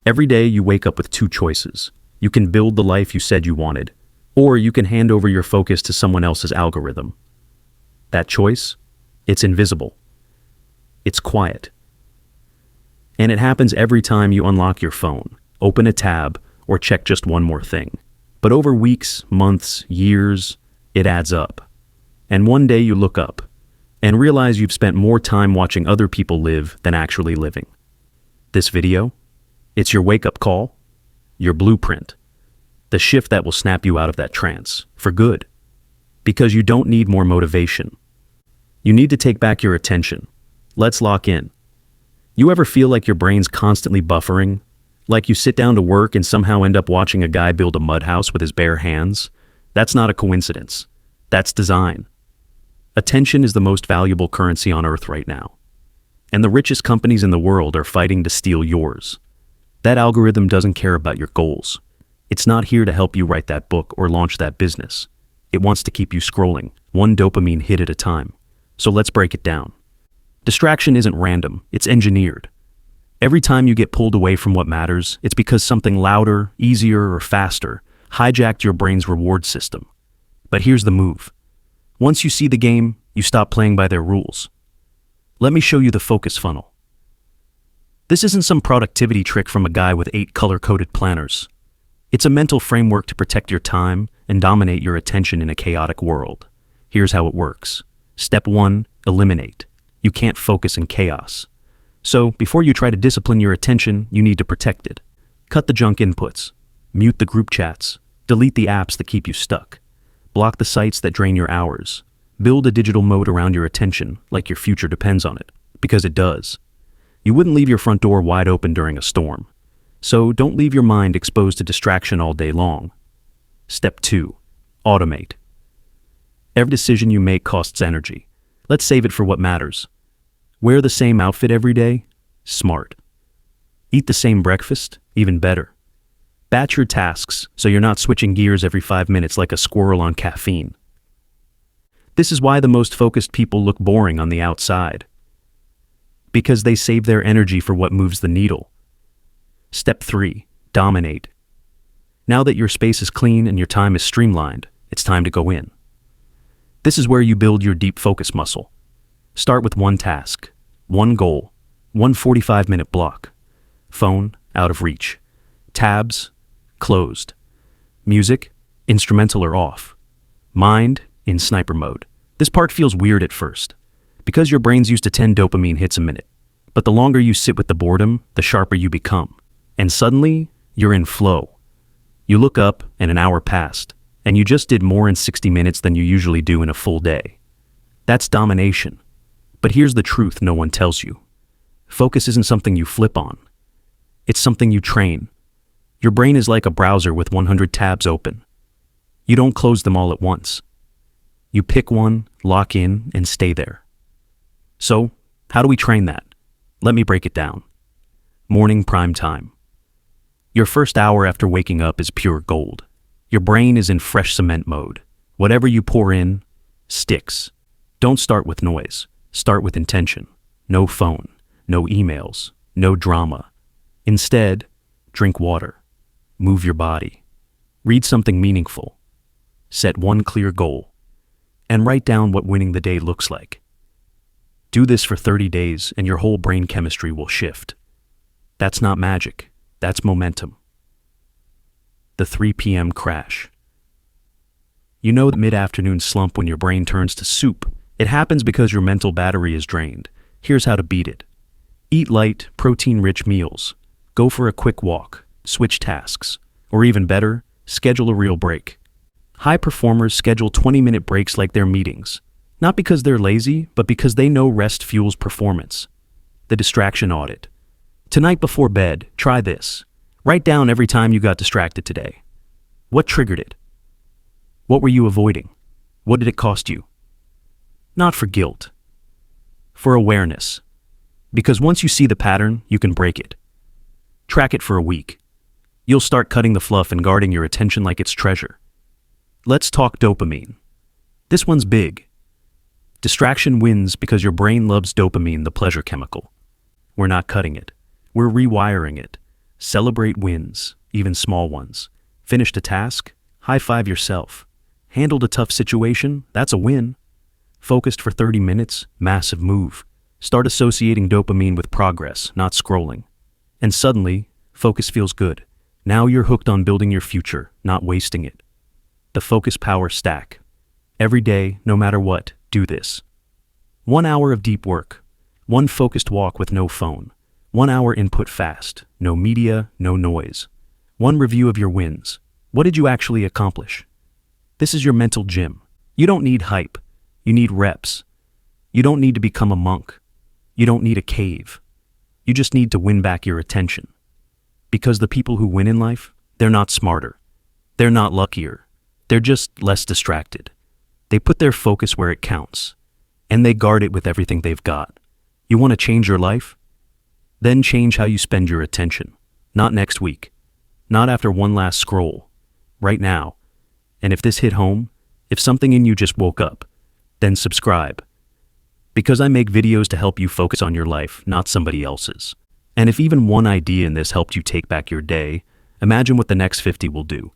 Every day you wake up with two choices. You can build the life you said you wanted, or you can hand over your focus to someone else's algorithm. That choice? It's invisible. It's quiet. And it happens every time you unlock your phone, open a tab, or check just one more thing. But over weeks, months, years, it adds up. And one day you look up and realize you've spent more time watching other people live than actually living. This video? It's your wake-up call, your blueprint, the shift that will snap you out of that trance, for good. Because you don't need more motivation. You need to take back your attention. Let's lock in. You ever feel like your brain's constantly buffering? Like you sit down to work and somehow end up watching a guy build a mud house with his bare hands? That's not a coincidence. That's design. Attention is the most valuable currency on Earth right now. And the richest companies in the world are fighting to steal yours. That algorithm doesn't care about your goals. It's not here to help you write that book or launch that business. It wants to keep you scrolling, one dopamine hit at a time. So let's break it down. Distraction isn't random, it's engineered. Every time you get pulled away from what matters, it's because something louder, easier, or faster hijacked your brain's reward system. But here's the move. Once you see the game, you stop playing by their rules. Let me show you the focus funnel. This isn't some productivity trick from a guy with 8 color-coded planners. It's a mental framework to protect your time and dominate your attention in a chaotic world. Here's how it works. Step 1, eliminate. You can't focus in chaos. So, before you try to discipline your attention, you need to protect it. Cut the junk inputs. Mute the group chats. Delete the apps that keep you stuck. Block the sites that drain your hours. Build a digital moat around your attention, like your future depends on it, because it does. You wouldn't leave your front door wide open during a storm. So don't leave your mind exposed to distraction all day long. Step 2, automate. Every decision you make costs energy. Let's save it for what matters. Wear the same outfit every day? Smart. Eat the same breakfast? Even better. Batch your tasks so you're not switching gears every 5 minutes like a squirrel on caffeine. This is why the most focused people look boring on the outside. Because they save their energy for what moves the needle. Step 3, dominate. Now that your space is clean and your time is streamlined, it's time to go in. This is where you build your deep focus muscle. Start with one task, one goal, one 45-minute block. Phone, out of reach. Tabs, closed. Music, instrumental or off. Mind, in sniper mode. This part feels weird at first, because your brain's used to 10 dopamine hits a minute. But the longer you sit with the boredom, the sharper you become. And suddenly, you're in flow. You look up, and an hour passed, and you just did more in 60 minutes than you usually do in a full day. That's domination. But here's the truth no one tells you. Focus isn't something you flip on. It's something you train. Your brain is like a browser with 100 tabs open. You don't close them all at once. You pick one, lock in, and stay there. So, how do we train that? Let me break it down. Morning prime time. Your first hour after waking up is pure gold. Your brain is in fresh cement mode. Whatever you pour in, sticks. Don't start with noise. Start with intention. No phone, no emails, no drama. Instead, drink water. Move your body. Read something meaningful. Set one clear goal. And write down what winning the day looks like. Do this for 30 days and your whole brain chemistry will shift. That's not magic. That's momentum. The 3 p.m. crash. You know the mid-afternoon slump when your brain turns to soup. It happens because your mental battery is drained. Here's how to beat it. Eat light, protein-rich meals. Go for a quick walk. Switch tasks. Or even better, schedule a real break. High performers schedule 20-minute breaks like their meetings. Not because they're lazy, but because they know rest fuels performance. The distraction audit. Tonight before bed, try this. Write down every time you got distracted today. What triggered it? What were you avoiding? What did it cost you? Not for guilt. For awareness. Because once you see the pattern, you can break it. Track it for a week. You'll start cutting the fluff and guarding your attention like it's treasure. Let's talk dopamine. This one's big. Distraction wins because your brain loves dopamine, the pleasure chemical. We're not cutting it. We're rewiring it. Celebrate wins, even small ones. Finished a task? High-five yourself. Handled a tough situation? That's a win. Focused for 30 minutes? Massive move. Start associating dopamine with progress, not scrolling. And suddenly, focus feels good. Now you're hooked on building your future, not wasting it. The focus power stack. Every day, no matter what, do this. 1 hour of deep work. 1 focused walk with no phone. 1 hour input fast. No media, no noise. 1 review of your wins. What did you actually accomplish? This is your mental gym. You don't need hype. You need reps. You don't need to become a monk. You don't need a cave. You just need to win back your attention. Because the people who win in life, they're not smarter. They're not luckier. They're just less distracted. They put their focus where it counts, and they guard it with everything they've got. You want to change your life? Then change how you spend your attention. Not next week. Not after one last scroll. Right now. And if this hit home, if something in you just woke up, then subscribe. Because I make videos to help you focus on your life, not somebody else's. And if even one idea in this helped you take back your day, imagine what the next 50 will do.